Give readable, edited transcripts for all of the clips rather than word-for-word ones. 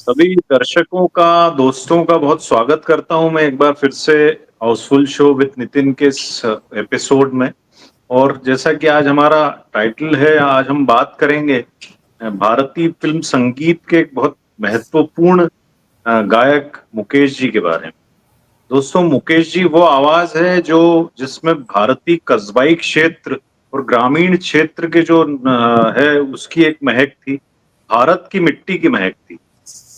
सभी दर्शकों का, दोस्तों का बहुत स्वागत करता हूं मैं एक बार फिर से हाउसफुल शो विद नितिन के इस एपिसोड में। और जैसा कि आज हमारा टाइटल है, आज हम बात करेंगे भारतीय फिल्म संगीत के एक बहुत महत्वपूर्ण गायक मुकेश जी के बारे में। दोस्तों, मुकेश जी वो आवाज है जो जिसमें भारतीय कस्बाई क्षेत्र और ग्रामीण क्षेत्र के जो है उसकी एक महक थी, भारत की मिट्टी की महक थी।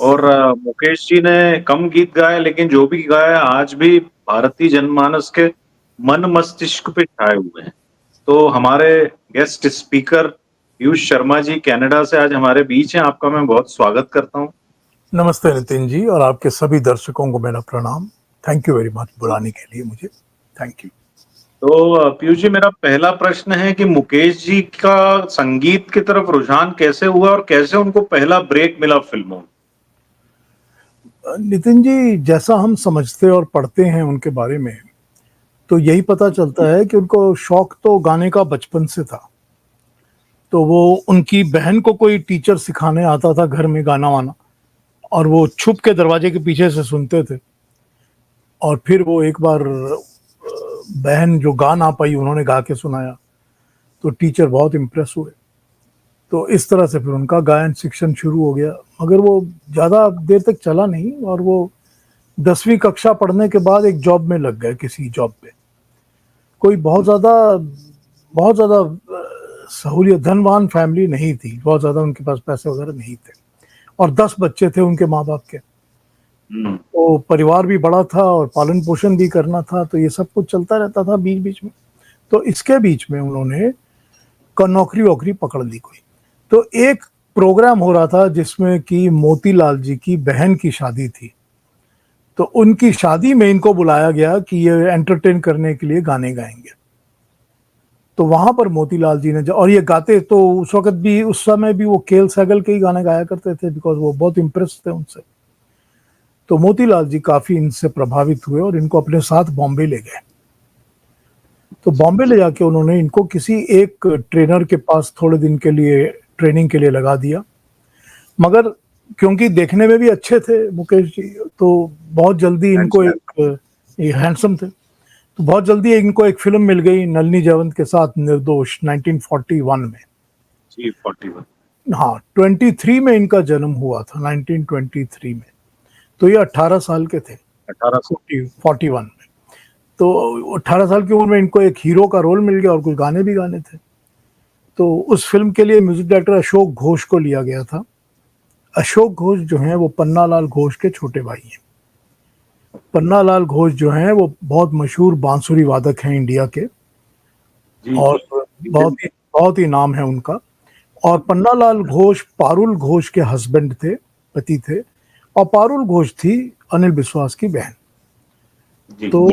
और मुकेश जी ने कम गीत गाए, लेकिन जो भी गाया आज भी भारतीय जनमानस के मन मस्तिष्क पे छाए हुए हैं। तो हमारे guest speaker Piyush Sharma ji Canada से आज हमारे बीच हैं। आपका मैं बहुत स्वागत करता हूं। नमस्ते नितिन जी, और आपके सभी दर्शकों को मेरा प्रणाम। थैंक यू वेरी मच बुलाने के लिए मुझे। Thank you. तो पीयूष जी, मेरा पहला प्रश्न है कि मुकेश जी का संगीत की तरफ रुझान कैसे हुआ और कैसे उनको पहला ब्रेक मिला फिल्मों में? नितिन जी, जैसा हम समझते और पढ़ते हैं उनके बारे में, तो यही पता चलता है कि उनको शौक तो गाने का बचपन से था। तो वो उनकी बहन को कोई टीचर सिखाने आता था घर में गाना वाना, और वो छुप के दरवाजे के पीछे से सुनते थे। और फिर वो एक बार बहन जो गा ना पाई, उन्होंने गा के सुनाया, तो टीचर बहुत इम्प्रेस हुए। तो इस तरह से फिर उनका गायन शिक्षण शुरू हो गया, मगर वो ज़्यादा देर तक चला नहीं, और वो 10वीं कक्षा पढ़ने के बाद एक जॉब में लग गए, किसी जॉब पे। कोई बहुत ज़्यादा सहूलियत, धनवान फैमिली नहीं थी, बहुत ज़्यादा उनके पास पैसे वगैरह नहीं थे, और 10 बच्चे थे उनके माँ बाप के। तो परिवार भी बड़ा था और पालन पोषण भी करना था, तो ये सब कुछ चलता रहता था बीच बीच में। तो इसके बीच में उन्होंने नौकरी वोकरी पकड़ ली कोई। तो एक प्रोग्राम हो रहा था जिसमें कि मोतीलाल जी की बहन की शादी थी। तो उनकी शादी में इनको बुलाया गया कि ये एंटरटेन करने के लिए गाने गाएंगे। तो वहां पर मोतीलाल जी ने और ये गाते, तो उस वक्त भी, उस समय भी वो केएल सहगल के ही गाने गाया करते थे, बिकॉज वो बहुत इम्प्रेस थे उनसे। तो मोतीलाल जी काफी इनसे प्रभावित हुए और इनको अपने साथ बॉम्बे ले गए। तो बॉम्बे ले जाके उन्होंने इनको किसी एक ट्रेनर के पास थोड़े दिन के लिए ट्रेनिंग के लिए लगा दिया। मगर क्योंकि देखने में भी अच्छे थे मुकेश जी, तो बहुत जल्दी इनको हैंडसम थे, तो बहुत जल्दी इनको एक फिल्म मिल गई नलिनी जयवंत के साथ, निर्दोष, 1941 में। जी, 41। हाँ, 23 में इनका जन्म हुआ था, 1923 में। तो ये 18 साल के थे 18 से। 41 में। तो 18 साल की उम्र में इनको एक हीरो का रोल मिल गया, और कुछ गाने भी गाने थे। तो उस फिल्म के लिए म्यूजिक डायरेक्टर अशोक घोष को लिया गया था। अशोक घोष जो हैं वो पन्नालाल घोष के छोटे भाई हैं। पन्नालाल घोष जो हैं वो बहुत मशहूर बांसुरी वादक हैं इंडिया के, जी, और जी। बहुत ही नाम है उनका। और पन्नालाल घोष पारुल घोष के हस्बैंड थे, पति थे, और पारुल घोष थी अनिल विश्वास की बहन। तो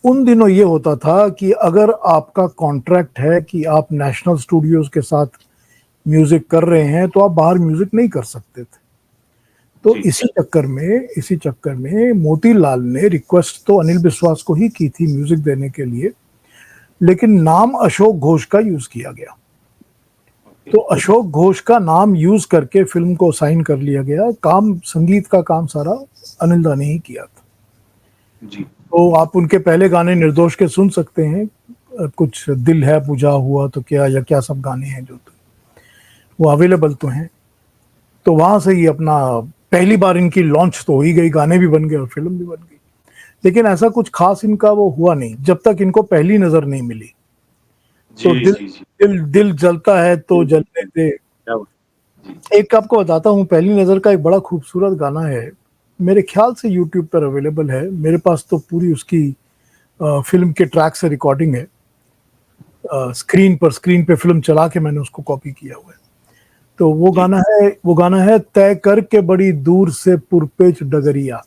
उन दिनों ये होता था कि अगर आपका कॉन्ट्रैक्ट है कि आप नेशनल स्टूडियोज के साथ म्यूजिक कर रहे हैं, तो आप बाहर म्यूजिक नहीं कर सकते थे। तो इसी चक्कर में मोतीलाल ने रिक्वेस्ट तो अनिल विश्वास को ही की थी म्यूजिक देने के लिए, लेकिन नाम अशोक घोष का यूज किया गया। तो अशोक घोष का नाम यूज करके फिल्म को साइन कर लिया गया। संगीत का काम सारा अनिल दा ने ही किया था। जी। तो आप उनके पहले गाने निर्दोष के सुन सकते हैं, कुछ दिल है बुझा हुआ तो क्या, या क्या सब गाने हैं जो, तो वो अवेलेबल तो हैं। तो वहां से ही अपना पहली बार इनकी लॉन्च तो हो ही गई, गाने भी बन गए और फिल्म भी बन गई। लेकिन ऐसा कुछ खास इनका वो हुआ नहीं जब तक इनको पहली नजर नहीं मिली। तो दिल जलता है तो जलने दे। एक आपको बताता हूँ, पहली नजर का एक बड़ा खूबसूरत गाना है, मेरे ख्याल से यूट्यूब पर अवेलेबल है। मेरे पास तो पूरी उसकी फिल्म के ट्रैक से रिकॉर्डिंग है। स्क्रीन पे फिल्म चला के मैंने उसको कॉपी किया हुआ है। तो वो गाना है तय करके बड़ी दूर से पुरपेच डगरिया,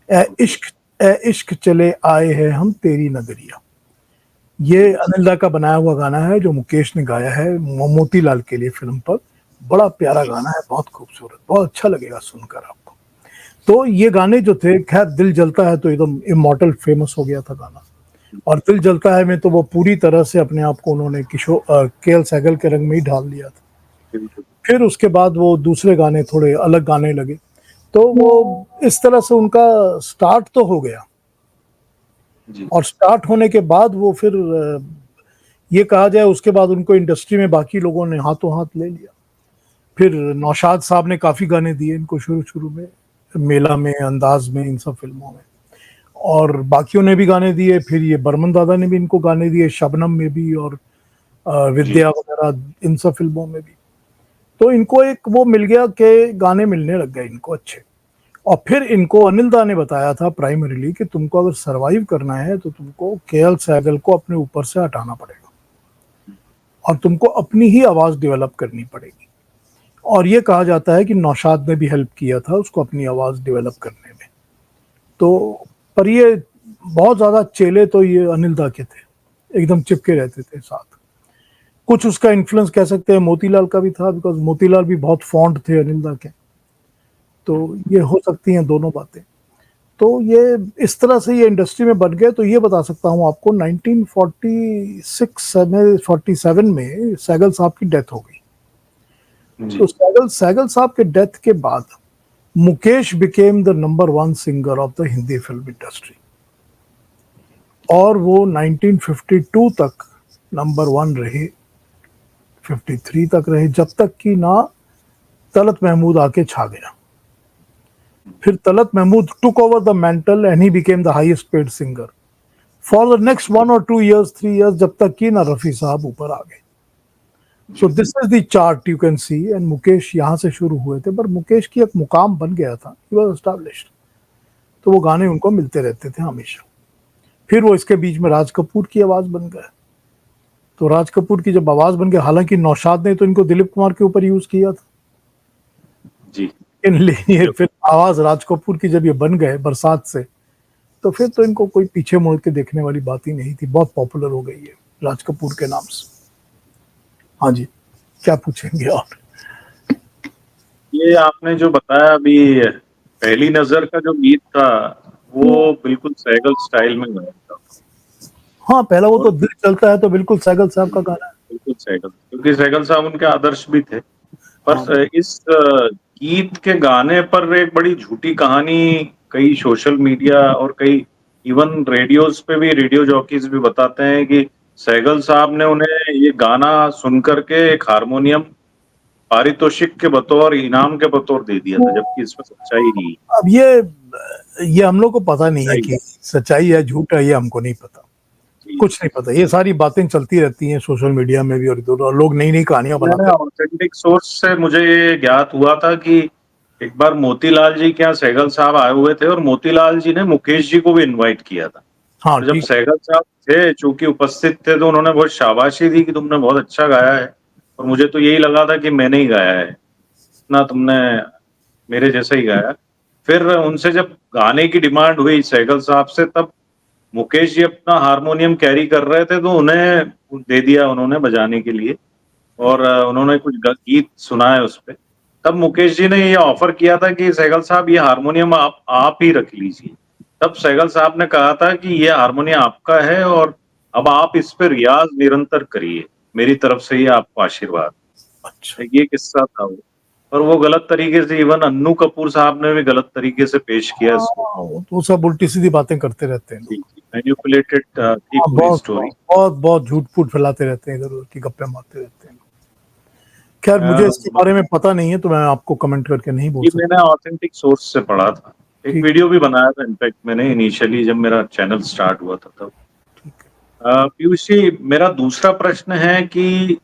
ए इश्क चले आए हैं हम तेरी नगरिया। ये अनिल दा का बनाया हुआ गाना है जो मुकेश ने गाया है मोतीलाल के लिए फिल्म पर। बड़ा प्यारा गाना है, बहुत खूबसूरत, बहुत अच्छा लगेगा सुनकर आपको। तो ये गाने जो थे, खैर दिल जलता है तो एकदम इमॉर्टल फेमस हो गया था गाना। और दिल जलता है में तो वो पूरी तरह से अपने आप को उन्होंने केएल सहगल के रंग में ही ढाल लिया था। फिर उसके बाद वो दूसरे गाने, थोड़े अलग गाने लगे। तो वो इस तरह से उनका स्टार्ट तो हो गया, जी, और स्टार्ट होने के बाद वो फिर ये कहा जाए उसके बाद उनको इंडस्ट्री में बाकी लोगों ने हाथों हाथ ले लिया। फिर नौशाद साहब ने काफ़ी गाने दिए इनको शुरू शुरू में, मेला में, अंदाज में, इन सब फिल्मों में, और बाकियों ने भी गाने दिए। फिर ये बर्मन दादा ने भी इनको गाने दिए, शबनम में भी और जी, विद्या वगैरह, इन सब फिल्मों में भी। तो इनको एक वो मिल गया कि गाने मिलने लग गए इनको अच्छे। और फिर इनको अनिल दा ने बताया था प्राइमरीली कि तुमको अगर सरवाइव करना है तो तुमको केएल सहगल को अपने ऊपर से हटाना पड़ेगा और तुमको अपनी ही आवाज डेवलप करनी पड़ेगी। और ये कहा जाता है कि नौशाद ने भी हेल्प किया था उसको अपनी आवाज डेवलप करने में। तो पर ये बहुत ज्यादा चेले तो ये अनिल दा के थे, एकदम चिपके रहते थे साथ। कुछ उसका इन्फ्लुएंस कह सकते हैं मोतीलाल का भी था, बिकॉज मोतीलाल भी बहुत फॉन्ड थे अनिल दा के। तो ये हो सकती हैं दोनों बातें। तो ये इस तरह से ये इंडस्ट्री में बन गए। तो ये बता सकता हूँ आपको 1946 में 47 में सहगल साहब की डेथ हो गई। तो जी, सहगल सहगल साहब के डेथ के बाद Mukesh became the number one singer of the Hindi film industry, और वो 1952 तक नंबर वन रहे, 53 तक रहे, जब तक कि ना तलत महमूद आके छा गया। फिर Talat Mahmood took over the mantle and he became the highest paid singer for the next 1 और 2 years 3 years, जब तक कि ना रफी साहब ऊपर आ गए। सो जी, this is the chart you can see. And Mukesh यहाँ से शुरू हुए थे, पर मुकेश की एक मुकाम बन गया था, ही वाज एस्टैब्लिश्ड। तो वो गाने उनको मिलते रहते थे हमेशा। फिर वो इसके बीच में राज कपूर की आवाज बन गए। तो राज कपूर की जब आवाज बन गई, हालांकि नौशाद ने तो इनको दिलीप कुमार के ऊपर यूज किया था, जी, लेकिन ये फिर आवाज राज कपूर की जब ये बन गए बरसात से, तो फिर तो इनको कोई पीछे मुड़ के देखने वाली बात ही नहीं थी। बहुत पॉपुलर हो गई है राज कपूर के नाम से। हाँ जी, क्या पूछेंगे आप? ये आपने जो बताया अभी, पहली नज़र का जो गीत था, वो बिल्कुल सहगल स्टाइल में गाया था। हाँ, पहला वो और तो दिल चलता है तो बिल्कुल सहगल साहब का गाना है। बिल्कुल सहगल, क्योंकि सहगल साहब उनके आदर्श भी थे। हाँ, पर इस गीत के गाने पर एक बड़ी झूठी कहानी कई सोशल मीडिया और कई इवन रेडियोज़ पे भी, रेडियो जॉकीज़ भी बताते हैं कि सहगल साहब ने उन्हें ये गाना सुन कर के एक हारमोनियम पारितोषिक के बतौर, इनाम के बतौर दे दिया था, जबकि इसमें सच्चाई नहीं है। अब ये हम लोग को पता नहीं है सच्चाई कि है। सच्चाई है झूठ है, ये हमको नहीं पता। जी, कुछ नहीं पता, ये सारी बातें चलती रहती हैं सोशल मीडिया में भी और इधर, और लोग नई नई कहानियां मैंने बनाते हैं। ऑथेंटिक सोर्स से मुझे ये ज्ञात हुआ था कि एक बार मोतीलाल जी के यहाँ सहगल साहब आए हुए थे और मोतीलाल जी ने मुकेश जी को भी इनवाइट किया था। हाँ तो जब ठीक। सहगल साहब थे, चूँकि उपस्थित थे, तो उन्होंने बहुत शाबाशी दी कि तुमने बहुत अच्छा गाया है, और मुझे तो यही लगा था कि मैंने ही गाया है, इतना तुमने मेरे जैसा ही गाया। फिर उनसे जब गाने की डिमांड हुई सहगल साहब से, तब मुकेश जी अपना हारमोनियम कैरी कर रहे थे, तो उन्हें दे दिया उन्होंने बजाने के लिए, और उन्होंने कुछ गीत सुनाए उसपे। तब मुकेश जी ने ये ऑफर किया था कि सहगल साहब, ये हारमोनियम आप ही रख लीजिए। तब सहगल साहब ने कहा था कि ये हारमोनियम आपका है और अब आप इस पे रियाज़ निरंतर करिए। मेरी तरफ से ये आपको आशीर्वाद। अच्छा। एक ये किस्सा था वो। और वो गलत तरीके से, इवन अन्नू कपूर साहब ने भी गलत तरीके से पेश किया हाँ, इसको। वो तो सब उल्टी सीधी बातें करते रहते हैं जी, लोग। जी, मैनिपुलेटेड थी हाँ, पूरी बहुत स्टोरी। बहुत बहुत बहुत झूठ फूट फैलाते रहते हैं, इधर उधर की गप्पे मारते रहते हैं। खैर, मुझे इसके अ, बारे में पता नहीं है तो मैं आपको कमेंट करके नहीं बोल ये सकता। मैंने ऑथेंटिक सोर्स से पढ़ा था। एक ठीक। वीडियो भी बनाया था इनफैक्ट मैंने इनिशियली जब मेरा चैनल स्टार्ट हुआ था तब। ठीक है। पीयूष जी, मेरा दूसरा प्रश्न है कि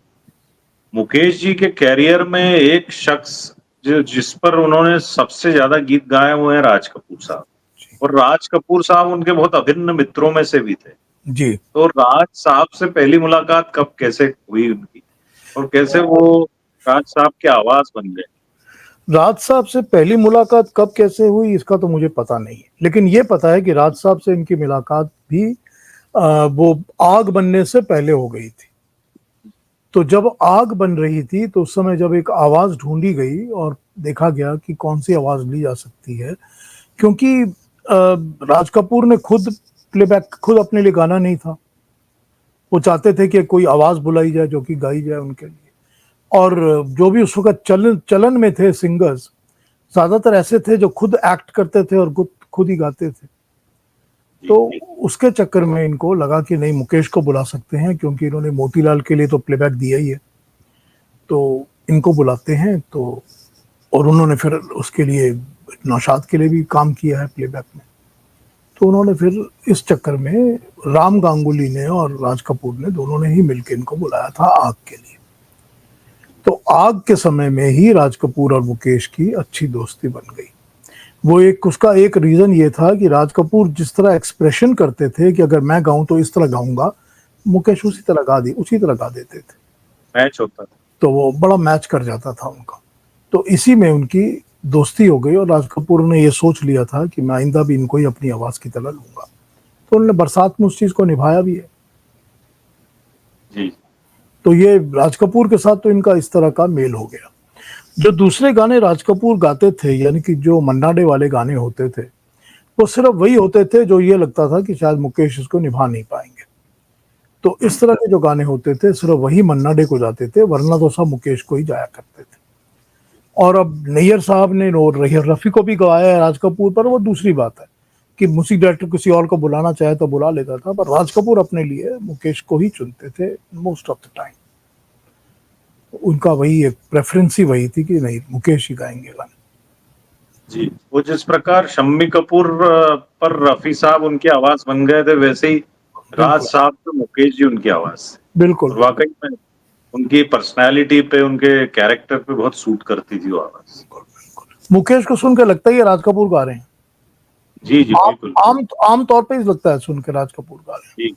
मुकेश जी के करियर में एक शख्स जो जिस पर उन्होंने सबसे ज़्यादा गीत गाए वो हैं राज कपूर साहब। जी। और राज कपूर साहब उनके बहुत अभिन्न मित्रों में से भी थे। जी। तो राज साहब से पहली मुलाकात कब कैसे हुई उनकी? और कैसे वो राज साहब की आवाज़ बन गए? राज साहब से पहली मुलाकात कब कैसे हुई इसका तो मुझे पता नहीं है, लेकिन ये पता है कि राज साहब से इनकी मुलाकात भी वो आग बनने से पहले हो गई थी। तो जब आग बन रही थी तो उस समय जब एक आवाज ढूंढी गई और देखा गया कि कौन सी आवाज ली जा सकती है, क्योंकि राज कपूर ने खुद प्लेबैक खुद अपने लिए गाना नहीं था। वो चाहते थे कि कोई आवाज बुलाई जाए जो कि गाई जाए उनके लिए। और जो भी उस वक्त चलन चलन में थे सिंगर्स, ज्यादातर ऐसे थे जो खुद एक्ट करते थे और खुद ही गाते थे। तो उसके चक्कर में इनको लगा कि नहीं, मुकेश को बुला सकते हैं, क्योंकि इन्होंने मोतीलाल के लिए तो प्लेबैक दिया ही है, तो इनको बुलाते हैं। तो और उन्होंने फिर उसके लिए नौशाद के लिए भी काम किया है प्लेबैक में। तो उन्होंने फिर इस चक्कर में राम गांगुली ने और राज कपूर ने दोनों ने ही मिलकर इनको बुलाया था आग के लिए। तो आग के समय में ही राज कपूर और मुकेश की अच्छी दोस्ती बन गई। वो उसका एक रीजन ये था कि राज कपूर जिस तरह एक्सप्रेशन करते थे कि अगर मैं गाऊं तो इस तरह गाऊंगा, मुकेश उसी तरह गा देते थे, मैच होता था, तो वो बड़ा मैच कर जाता था उनका। तो इसी में उनकी दोस्ती हो गई और राज कपूर ने ये सोच लिया था कि मैं आइंदा भी इनको ही अपनी आवाज की तरह लूंगा। तो उन्होंने बरसात में उस चीज को निभाया भी है जी। तो ये राज कपूर के साथ तो इनका इस तरह का मेल हो गया। जो दूसरे गाने राज कपूर गाते थे, यानी कि जो मन्ना डे वाले गाने होते थे, वो सिर्फ वही होते थे जो ये लगता था कि शायद मुकेश इसको निभा नहीं पाएंगे। तो इस तरह के जो गाने होते थे सिर्फ वही मन्ना डे को जाते थे, वरना तो सब मुकेश को ही जाया करते थे। और अब नैयर साहब ने और रफ़ी को भी गवाया है राज कपूर पर, वो दूसरी बात है कि म्यूजिक डायरेक्टर किसी और को बुलाना चाहे तो बुला लेता था, पर राज कपूर अपने लिए मुकेश को ही चुनते थे मोस्ट ऑफ द टाइम। उनका वही एक प्रेफरेंस ही वही थी कि नहीं, मुकेश ही गाएंगे गाने। जी, वो जिस प्रकार शम्मी कपूर पर रफी साहब उनकी आवाज बन गए थे, वैसे ही राज साहब तो मुकेश जी उनकी आवाज। बिल्कुल। और वाकई में उनकी पर्सनालिटी पे, उनके कैरेक्टर पे बहुत सूट करती थी वो आवाज। मुकेश को सुन के लगता है ये राज कपूर गा रहे हैं। जी जी बिल्कुल। आम तौर पे ही लगता है सुन के राज कपूर गा रहे हैं। जी।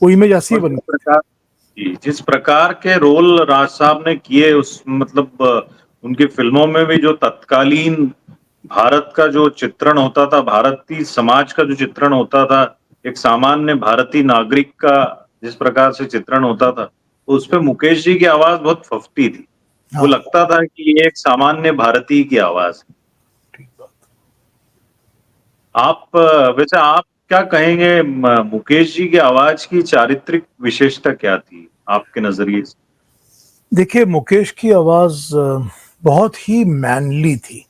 वो इमेज ऐसी बन गई। जिस प्रकार के रोल राज साहब ने किए, उस मतलब उनकी फिल्मों में भी जो तत्कालीन भारत का जो चित्रण होता था, भारतीय समाज का जो चित्रण होता था, एक सामान्य भारतीय नागरिक का जिस प्रकार से चित्रण होता था, उस पे मुकेश जी की आवाज बहुत फफती थी। वो लगता था कि ये एक सामान्य भारतीय की आवाज है। आप वैसे आप क्या कहेंगे, मुकेश जी की आवाज की चारित्रिक विशेषता क्या थी आपके नजरिए से? देखिए, मुकेश की आवाज बहुत ही मैनली थी,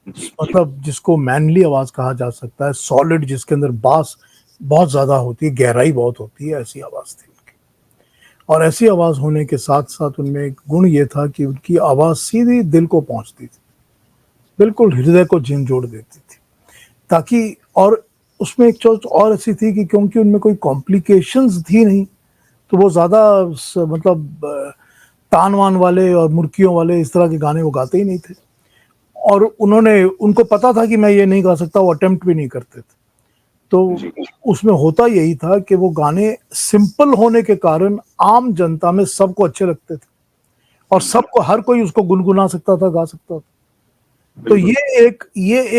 मतलब जिसको मैनली आवाज कहा जा सकता है, सॉलिड, जिसके अंदर बास बहुत ज्यादा होती है, गहराई बहुत होती है, ऐसी आवाज थी उनकी। और ऐसी आवाज होने के साथ साथ उनमें एक गुण ये था कि उनकी आवाज सीधी दिल को पहुंचती थी, बिल्कुल हृदय को झिंझोड़ देती थी। ताकि और उसमें एक चीज और ऐसी थी कि क्योंकि उनमें कोई कॉम्प्लिकेशंस थी नहीं, तो वो ज्यादा मतलब तान वान वाले और मुर्कियों वाले इस तरह के गाने वो गाते ही नहीं थे। और उनको पता था कि मैं ये नहीं गा सकता, वो अटेम्प्ट भी नहीं करते थे। तो उसमें होता यही था कि वो गाने सिंपल होने के कारण आम जनता में सबको अच्छे लगते थे और सबको, हर कोई उसको गुनगुना सकता था, गा सकता था। तो ये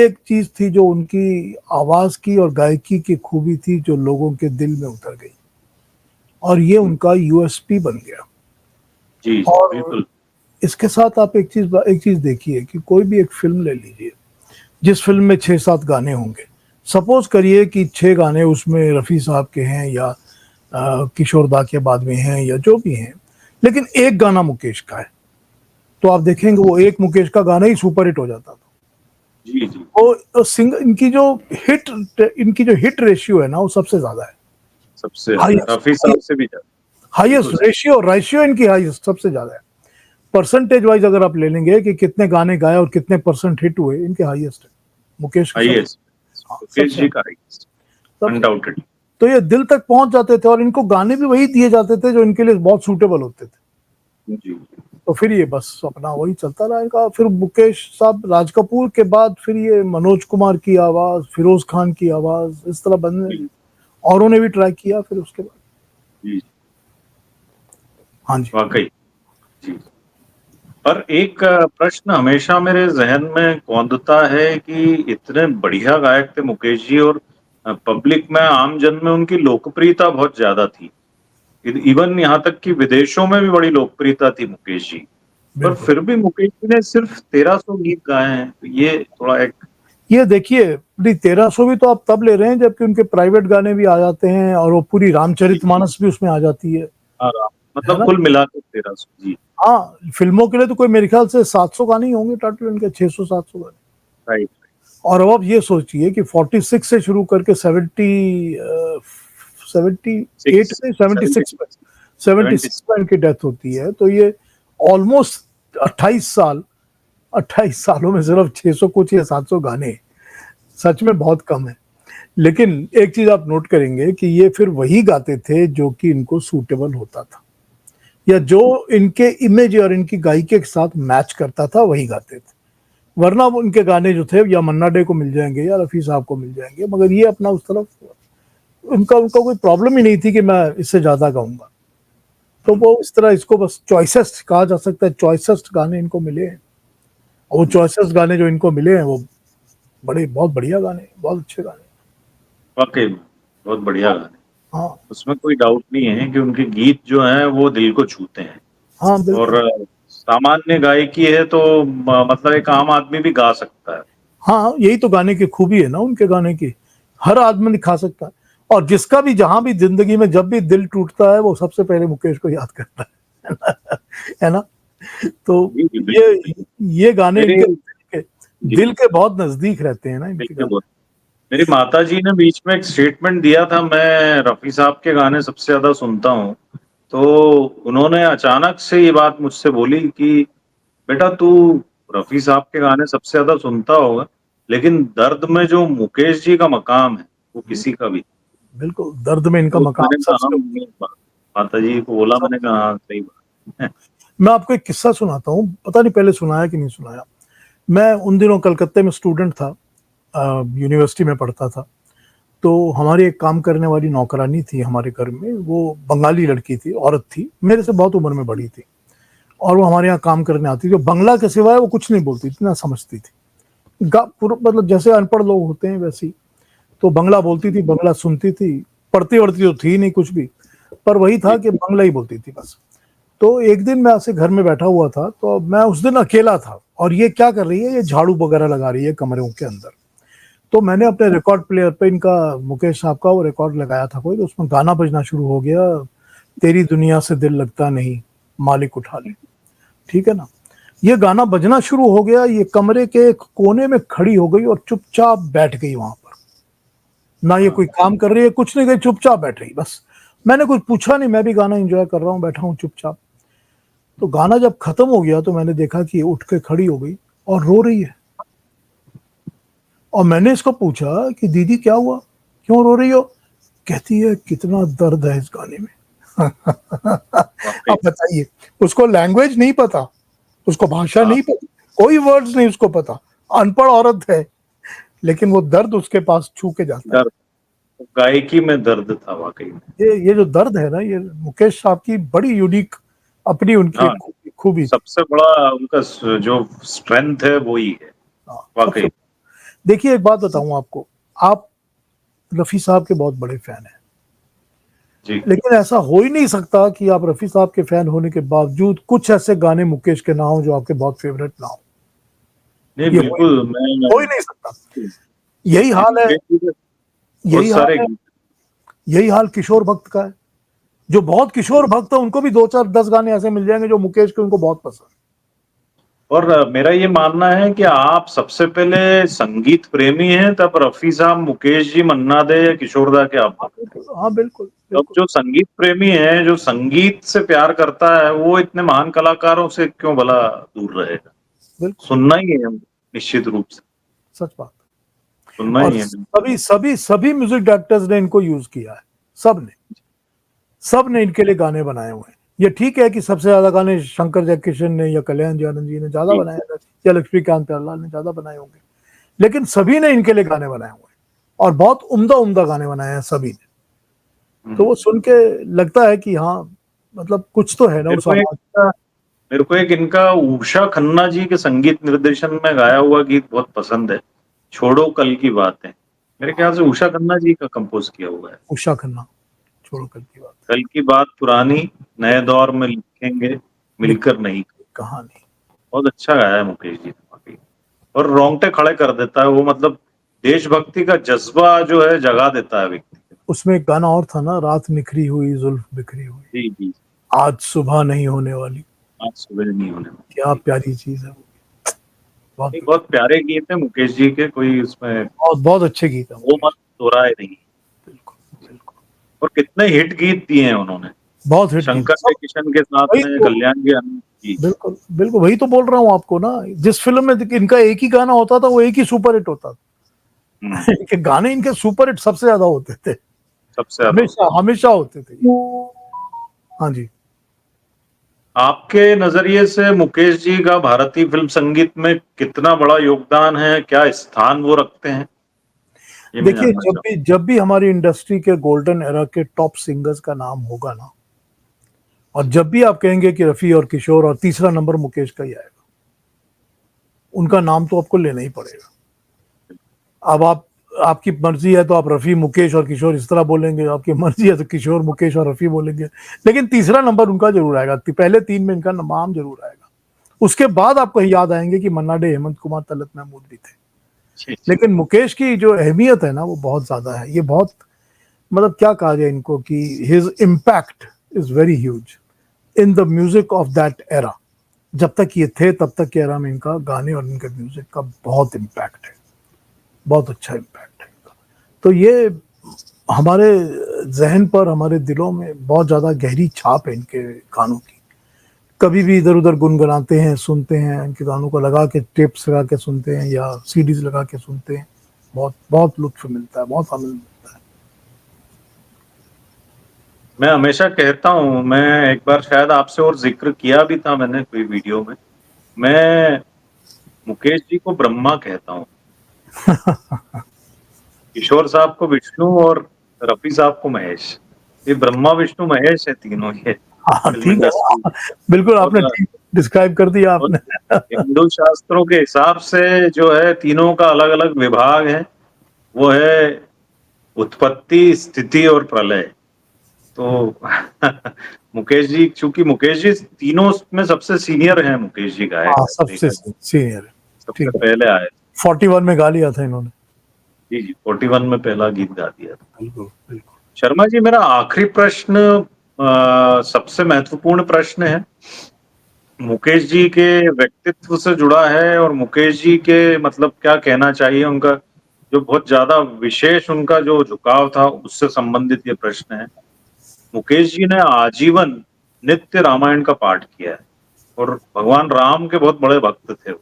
एक चीज थी जो उनकी आवाज की और गायकी की खूबी थी, जो लोगों के दिल में उतर गई और ये उनका यूएसपी बन गया। जी, और बिल्कुल। इसके साथ आप एक चीज देखिए कि कोई भी एक फिल्म ले लीजिए, जिस फिल्म में 6-7 गाने होंगे, सपोज करिए कि 6 गाने उसमें रफ़ी साहब के हैं या किशोर दा के बाद में हैं या जो भी हैं, लेकिन एक गाना मुकेश का है, तो आप देखेंगे वो एक मुकेश का गाना ही सुपर हिट हो जाता था। जी जी। वो इनकी जो हिट रेशियो है ना, वो सबसे ज्यादा है, सबसे रफी साहब से भी ज्यादा, हाईएस्ट रेशियो इनकी हाईएस्ट, सबसे ज्यादा है। परसेंटेज वाइज अगर आप ले लेंगे कि कितने गाने गाए और कितने परसेंट हिट हुए, इनके हाईएस्ट है मुकेश जी का अनडाउटेड। तो ये दिल तक पहुंच जाते थे और इनको गाने भी वही दिए जाते थे जो इनके लिए बहुत सूटेबल होते थे। जी। तो फिर ये बस अपना वही चलता रहा इनका। फिर मुकेश साहब, राज कपूर के बाद फिर ये मनोज कुमार की आवाज, फिरोज खान की आवाज, इस तरह बनने, औरों ने भी ट्राई किया फिर उसके बाद। जी हाँ जी, वाकई। जी। पर एक प्रश्न हमेशा मेरे जहन में कौंधता है कि इतने बढ़िया गायक थे मुकेश जी, और पब्लिक में, आम जन में उनकी लोकप्रियता बहुत ज्यादा थी। इवन यहाँ तक कि विदेशों में भी बड़ी लोकप्रियता थी मुकेश जी, पर फिर भी मुकेश जी ने सिर्फ 1300 गीत गाए हैं। तो ये थोड़ा एक, ये देखिए 1300 भी तो आप तब ले रहे हैं जबकि उनके प्राइवेट गाने भी आ जाते हैं और वो पूरी रामचरितमानस भी उसमें आ जाती है मतलब कुल मिलाकर 1300। जी हाँ, फिल्मों के लिए तो कोई मेरे ख्याल से 700 गाने ही होंगे टोटल इनके, 600-700 गाने। राइट। और अब आप ये सोचिए कि 46 से शुरू करके 78 सिक्स में, सेवेंटी 76 में, 76 76। में इनकी डेथ होती है। तो ये ऑलमोस्ट 28 साल, 28 सालों में सिर्फ 600 कुछ या 700 गाने, सच में बहुत कम है। लेकिन एक चीज आप नोट करेंगे कि ये फिर वही गाते थे जो कि इनको सूटेबल होता था, या जो इनके इमेज और इनकी गायकी के साथ मैच करता था वही गाते थे। वरना वो उनके गाने जो थे या मन्ना डे को मिल जाएंगे या रफी साहब को मिल जाएंगे, मगर ये अपना उस तरफ उनका उनका कोई प्रॉब्लम ही नहीं थी कि मैं इससे ज्यादा गाऊंगा। तो वो इस तरह इसको बस चॉइसेस कहा जा सकता है, चॉइसेस गाने इनको मिले हैं। और वो चॉइसेस गाने जो इनको मिले हैं वो बड़े बहुत बढ़िया गाने, बहुत अच्छे गाने। वाकई में बहुत बढ़िया गाने, हाँ उसमें कोई डाउट नहीं है कि उनके गीत जो हैं वो दिल को छूते हैं। हाँ और बिल्कुल। सामान्य गायकी है तो मतलब एक आम आदमी भी गा सकता है। हाँ, यही तो गाने की खूबी है ना उनके गाने की, हर आदमी दिखा सकता है। और जिसका भी जहां भी जिंदगी में जब भी दिल टूटता है वो सबसे पहले मुकेश को याद करता है है ना? तो जी जी बिल्कुल। ये गाने मेरे इनके जी दिल के बहुत नजदीक रहते हैं ना, दिल इनके के गाने। बहुत। मेरी माता जी ने बीच में एक स्टेटमेंट दिया था, मैं रफी साहब के गाने सबसे ज्यादा सुनता हूँ, तो उन्होंने अचानक से ये बात मुझसे बोली कि बेटा तू रफी साहब के गाने सबसे ज्यादा सुनता होगा, लेकिन दर्द में जो मुकेश जी का मकाम है वो किसी का भी। बिल्कुल, दर्द में इनका तो मकाम मैंने कहा हाँ, सबसे ऊपर। माता जी को बोला, मैंने सबसे कहा हाँ सही बात है। मैं आपको एक किस्सा सुनाता हूँ, पता नहीं पहले सुनाया कि नहीं सुनाया। मैं उन दिनों कलकत्ते में स्टूडेंट था, यूनिवर्सिटी में पढ़ता था। तो हमारी एक काम करने वाली नौकरानी थी हमारे घर में, वो बंगाली लड़की थी, औरत थी, मेरे से बहुत उम्र में बड़ी थी। और वो हमारे यहाँ काम करने आती थी, जो बंगला के सिवाय वो कुछ नहीं बोलती थी ना, समझती थी। मतलब जैसे अनपढ़ लोग होते हैं वैसे ही। तो बंगला बोलती थी, बंगला सुनती थी, पढ़ती वढ़ती तो थी नहीं कुछ भी, पर वही था जी कि बंगला ही बोलती थी बस। तो एक दिन मैं ऐसे घर में बैठा हुआ था, तो मैं उस दिन अकेला था, और ये क्या कर रही है, ये झाड़ू वगैरह लगा रही है कमरों के अंदर। तो मैंने अपने रिकॉर्ड प्लेयर पे इनका, मुकेश साहब का वो रिकॉर्ड लगाया था कोई, तो उसमें गाना बजना शुरू हो गया, तेरी दुनिया से दिल लगता नहीं, मालिक उठा ले। ठीक है ना? ये गाना बजना शुरू हो गया, ये कमरे के एक कोने में खड़ी हो गई और चुपचाप बैठ गई वहां पर। ना ये हाँ। कोई काम कर रही है, कुछ नहीं, गई चुपचाप बैठ रही बस। मैंने कुछ पूछा नहीं, मैं भी गाना एंजॉय कर रहा हूँ, बैठा हूँ चुपचाप। तो गाना जब खत्म हो गया तो मैंने देखा कि ये उठ के खड़ी हो गई और रो रही है। और मैंने इसको पूछा कि दीदी क्या हुआ, क्यों रो रही हो? कहती है कितना दर्द है इस गाने में। वाकई। अब बताइए, उसको लैंग्वेज नहीं पता, उसको भाषा हाँ। नहीं पता, कोई वर्ड्स नहीं उसको पता, अनपढ़ औरत है, लेकिन वो दर्द उसके पास छू के जाता है। दर्द, गायकी में दर्द था वाकई में। ये जो दर्द है ना, ये मुकेश साहब की बड़ी यूनिक अपनी उनकी हाँ, एक खूबी थी। सबसे बड़ा उनका जो स्ट्रेंथ है वो ही है। हाँ, सबसे। वाकई। देखिए एक बात बताऊं आपको, आप रफी साहब के बहुत बड़े फैन हैं, जी। लेकिन ऐसा हो ही नहीं सकता कि आप रफी साहब के फैन होने के बावजूद कुछ ऐसे गाने मुकेश के ना हो जो आपके बहुत फेवरेट ना हो। नहीं ये बिल्कुल, हो ही नहीं सकता। यही जी हाल है, मुकेश जी के बहुत यही सारे हाल है, गीत। यही हाल किशोर भक्त का है। जो बहुत किशोर भक्त है उनको भी 2 4 10 गाने ऐसे मिल जाएंगे जो मुकेश के उनको बहुत पसंद। और मेरा ये मानना है कि आप सबसे पहले संगीत प्रेमी हैं, तब रफी साहब, मुकेश जी, मन्ना दे या किशोर दा के आप हाँ भक्त हैं। बिल्कुल, हाँ बिल्कुल तब बिल्कुल जो संगीत प्रेमी है, जो संगीत से प्यार करता है, वो इतने महान कलाकारों से क्यों भला दूर रहेगा? बिल्कुल। सुनना ही है निश्चित रूप से, सच बात। सुनना और ही है। सभी सभी सभी म्यूजिक डायरेक्टर्स ने इनको यूज किया है, सब ने, सब ने इनके लिए गाने बनाए हुए हैं। ये ठीक है कि सबसे ज्यादा गाने शंकर जयकिशन ने या कल्याण जी आनंद जी ने ज्यादा जी। बनाए हैं, या लक्ष्मीकांत प्यारलाल ने ज्यादा बनाए होंगे, लेकिन सभी ने इनके लिए गाने बनाए हुए हैं, और बहुत उम्दा उम्दा गाने बनाए हैं सभी ने। तो वो सुन के लगता है कि हाँ, मतलब कुछ तो है ना मेरे उस को एक आवाज। मेरे को एक इनका उषा खन्ना जी के संगीत निर्देशन में गाया हुआ गीत बहुत पसंद है, छोड़ो कल की बातें। मेरे ख्याल से उषा खन्ना जी का कंपोज किया हुआ है। उषा खन्ना, छोड़ो कल की बात, कल की बात पुरानी, नए दौर में लिखेंगे लिख मिलकर नहीं। कहानी। बहुत अच्छा गाया है मुकेश जी ने वाकई। और रोंगटे खड़े कर देता है वो, मतलब देशभक्ति का जज्बा जो है जगा देता है व्यक्ति को। उसमें एक गाना और था ना, रात निखरी हुई जुल्फ बिखरी हुई, जी जी। आज सुबह नहीं होने वाली। आज सुबह नहीं होने वाली। क्या प्यारी चीज़ है वो, बहुत नहीं, बढ़िया। बहुत प्यारे गीत हैं मुकेश जी के, कोई उसमें बहुत बहुत अच्छे गीत हैं वो मत मुकेश। दो राय नहीं। बिल्कुल, बिल्कुल। और कितने हिट गीत दिए हैं उन्होंने, बहुत हिट गीत शंकर सब। जयकिशन के साथ वही में, तो, कल्याण जी आनंद जी। बिल्कुल, बिल्कुल वही तो बोल रहा हूँ आपको ना, जिस फ़िल्म में इनका एक ही गाना होता था, वो एक ही सुपर हिट होता था। हुँ, इनके गाने इनके सुपर हिट सबसे ज़्यादा होते थे। सबसे ज़्यादा होते हमेशा, हैं। हमेशा होते थे ये। हाँ जी। आपके नज़रिए से मुकेश जी का भारतीय फ़िल्म संगीत में कितना बड़ा योगदान है? क्या स्थान वो रखते हैं? ये मैं देखिए, जानना जब चाहूँ। भी जब भी हमारी इंडस्ट्री के गोल्डन एरा के टॉप सिंगर्स का नाम होगा ना, और जब भी आप कहेंगे कि रफ़ी और किशोर, और तीसरा नंबर मुकेश का ही आएगा। उनका नाम तो आपको लेना ही पड़ेगा। अब आप, आपकी मर्ज़ी है तो आप रफ़ी, मुकेश और किशोर इस तरह बोलेंगे, आपकी मर्ज़ी है तो किशोर, मुकेश और रफ़ी बोलेंगे। लेकिन तीसरा नंबर उनका ज़रूर आएगा, पहले 3 में इनका नाम ज़रूर आएगा। उसके बाद आपको याद आएँगे कि मन्ना डे, हेमंत कुमार, तलत महमूद भी थे। जी, जी। लेकिन मुकेश की जो अहमियत है ना, वो बहुत ज़्यादा है। ये बहुत, मतलब क्या कहा जाए इनको, कि his impact is very huge in the music of that era. जब तक ये थे तब तक के एरा में इनका गाने और इनके म्यूजिक का बहुत इम्पैक्ट है, बहुत अच्छा इम्पैक्ट है इनका। तो ये हमारे जहन पर, हमारे दिलों में बहुत ज़्यादा गहरी छाप है इनके गानों की। कभी भी इधर उधर गुनगुनाते हैं, सुनते हैं इनके गानों को, लगा के टेप्स लगा के सुनते हैं या सीडीज लगा के सुनते हैं, बहुत बहुत लुत्फ मिलता है, बहुत आनंद मिलता है। मैं हमेशा कहता हूँ, मैं एक बार शायद आपसे और ज़िक्र किया भी था मैंने कोई वीडियो में। मैं मुकेश जी को ब्रह्मा कहता हूँ, किशोर साहब को विष्णु और रफ़ी साहब को महेश। ये ब्रह्मा, विष्णु, महेश है तीनों ये हाँ फ़िल्म ठीक है इंडस्ट्री। ना, बिल्कुल आपने और ठीक डिस्क्राइब कर दिया और आपने। हिंदू शास्त्रों के हिसाब से जो है तीनों का अलग-अलग विभाग है, वो है उत्पत्ति, स्थिति और प्रलय। तो मुकेश जी, चूँकि मुकेश जी तीनों में सबसे सीनियर हैं, मुकेश जी गायक हाँ, सबसे देखा जाए, सीनियर है। सबसे ठीक है। पहले आए। 41 में गा लिया था इन्होंने। जी, जी, 41 में पहला गीत गा दिया था। बिल्कुल, बिल्कुल। शर्मा जी, मेरा आखिरी प्रश्न सबसे महत्वपूर्ण प्रश्न है। मुकेश जी के व्यक्तित्व से जुड़ा है और मुकेश जी के मतलब क्या कहना चाहिए, उनका जो बहुत ज़्यादा विशेष उनका जो झुकाव था, उससे संबंधित ये प्रश्न है। मुकेश जी ने आजीवन नित्य रामायण का पाठ किया है और भगवान राम के बहुत बड़े भक्त थे वो।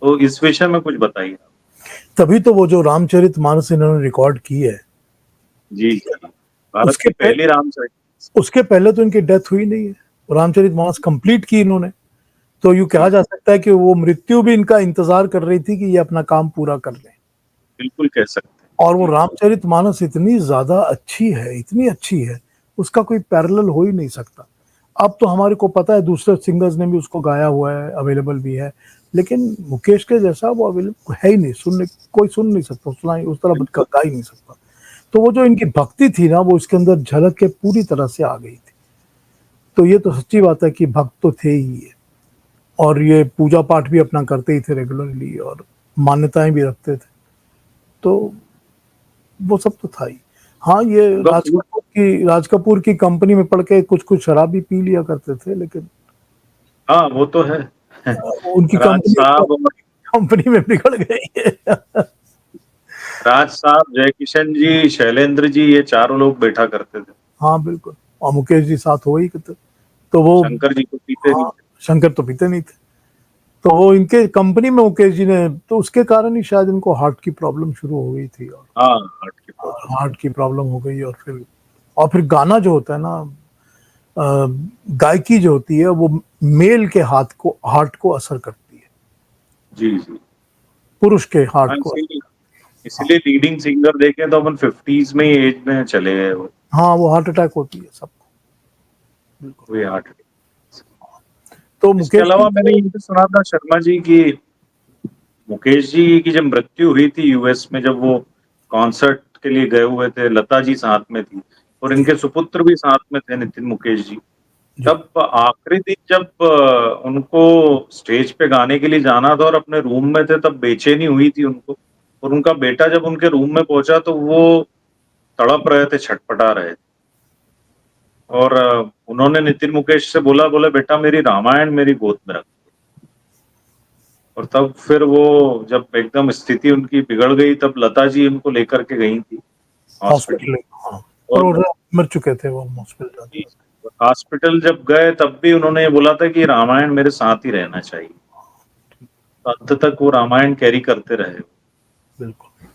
तो इस विषय में कुछ बताइए आप? तभी तो वो जो रामचरितमानस इन्होंने रिकॉर्ड की है, जी, ठीक है जी। ना? भारत उसके की पह पहली रामचरित। उसके पहले तो इनकी डेथ हुई नहीं है। रामचरितमानस कंप्लीट की इन्होंने। तो यूँ जी, कहा जा सकता है कि वो मृत्यु भी इनका इंतज़ार कर रही थी कि ये अपना काम पूरा कर लें। बिल्कुल कह सकते हैं। और वो जी, रामचरितमानस इतनी ज़्यादा अच्छी है, इतनी अच्छी है, उसका कोई पैरेलल हो ही नहीं सकता। अब तो हमारे को पता है दूसरे सिंगर्स ने भी उसको गाया हुआ है, अवेलेबल भी है, लेकिन मुकेश के जैसा वो अवेलेबल है ही नहीं, सुनने कोई सुन नहीं सकता, सुना ही उस तरह ग बिल्कुल। गा ही नहीं सकता। तो वो जो इनकी भक्ति थी ना, वो इसके अंदर झलक के पूरी तरह से आ गई थी। तो ये तो सच्ची बात है कि भक्त तो थे ही ये, और ये पूजा-पाठ भी अपना करते ही थे रेगुलरली, और मान्यताएँ भी रखते थे। तो वो सब तो था ही। हाँ, ये उनका पूर राज कपूर की कंपनी में पढ़ के कुछ-कुछ शराब भी पी लिया करते थे, लेकिन हाँ, वो तो है। उनकी राज साहब और कंपनी में बिगड़ गई है। राज साहब, जयकिशन जी, शैलेंद्र जी, ये चारों लोग बैठा करते थे। हाँ, बिल्कुल। और मुकेश जी साथ हो ही थे। तो वो, शंकर जी तो पीते नहीं हाँ, थे। शंकर तो पीते नहीं थे। तो वो इनके कंपनी में मुकेश जी ने, तो उसके कारण ही शायद इनको हार्ट की प्रॉब्लम शुरू हो गई थी, हाँ, हार्ट की प्रॉब्लम। हार्ट की प्रॉब्लम हो गई, और फिर गाना जो होता है ना, अ, गायकी जो होती है वो मेल के हार्ट को असर करती है, जी, जी। पुरुष के हार्ट हाँ, को असर इसीलिए करती है। हाँ, इसीलिए लीडिंग सिंगर देखें तो अपन 50s में ही एज में चले गए वो। हाँ, वो हार्ट अटैक होती है सबको, बिल्कुल। हुए हार्ट अटैक। तो इसके मुकेश जी अलावा मैंने तो, ये भी सुना था शर्मा जी की मुकेश जी की जब मृत्यु हुई थी यूएस में, जब वो कॉन्सर्ट के लिए गए हुए थे, लता जी साथ में थी और जी, इनके सुपुत्र भी साथ में थे, नितिन मुकेश जी। जी। तब आखिरी दिन जब उनको स्टेज पे गाने के लिए जाना था और अपने रूम में थे, तब बेचैनी हुई थी उनको, और उनका बेटा जब उनके रूम में पहुंचा तो वो तड़प रहे थे, छटपटा रहे थे। और उन्होंने नितिन मुकेश से बोला, बोले बेटा मेरी रामायण मेरी गोद में रख। और तब फिर वो जब एकदम स्थिति उनकी बिगड़ गई, तब लता जी उनको लेकर के गई थी हॉस्पिटल। हॉस्पिटल, हाँ, पर और वो मर चुके थे वो हॉस्पिटल। हॉस्पिटल जब गए तब भी उन्होंने ये बोला था कि रामायण मेरे साथ ही रहना चाहिए। अंत तक वो रामायण कैरी करते रहे। बिल्कुल,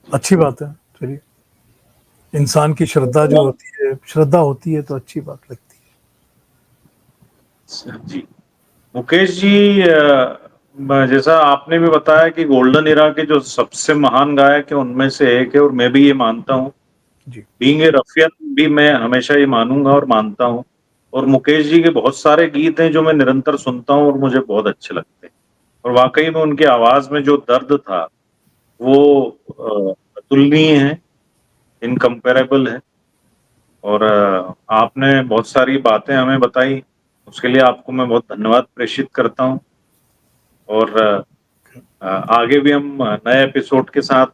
अच्छी बात है। चलिए, इंसान की श्रद्धा जो होती है, श्रद्धा होती है तो अच्छी बात लगती जी मुकेश जी, जैसा आपने भी बताया कि गोल्डन एरा के जो सबसे महान गायक है उनमें से एक है, और मैं भी ये मानता हूँ। है जी। बीइंग ए रफियन भी मैं हमेशा ये मानूंगा और मानता हूँ। और मुकेश जी के बहुत सारे गीत हैं जो मैं निरंतर सुनता हूँ और मुझे बहुत अच्छे लगते हैं। और वाकई में उनकी आवाज में जो दर्द था वो अतुलनीय है, इनकम्पेरेबल है। और आपने बहुत सारी बातें हमें बताई, उसके लिए आपको मैं बहुत धन्यवाद प्रेषित करता हूँ। और आगे भी हम नए एपिसोड के साथ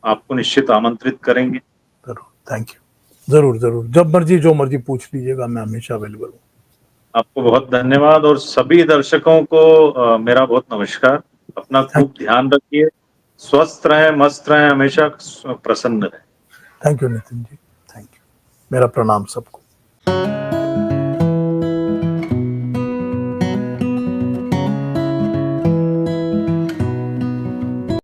आपको निश्चित आमंत्रित करेंगे। जरूर, थैंक यू। जरूर जरूर, जब मर्जी जो मर्जी पूछ लीजिएगा, मैं हमेशा अवेलेबल हूँ। आपको बहुत धन्यवाद, और सभी दर्शकों को मेरा बहुत नमस्कार। अपना खूब ध्यान रखिए, स्वस्थ रहें, मस्त रहें, हमेशा प्रसन्न रहें। Thank you Nitin ji, thank you. मेरा प्रणाम सबको।